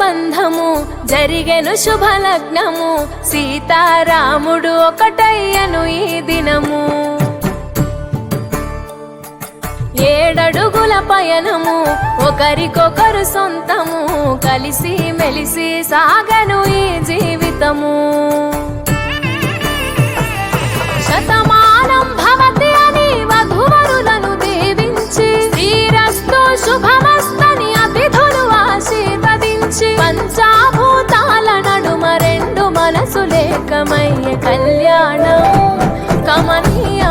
బంధము జరిగెను శుభలగ్నము సీతారాముడు ఒకటయ్యను ఈ దినము 7 అడుగుల పయనము ఒకరికొకరు సొంతము కలిసి మెలిసి సాగను ఈ జీవితము శతమానం భవతి అని వధువరులను దీవించి శ్రీరస్తు శుభమస్తని అతిథులు ఆశీర్వదించి పంచాభూతాల నడుమ 2 మనసులేకమయ్యే కళ్యాణం కమనీయ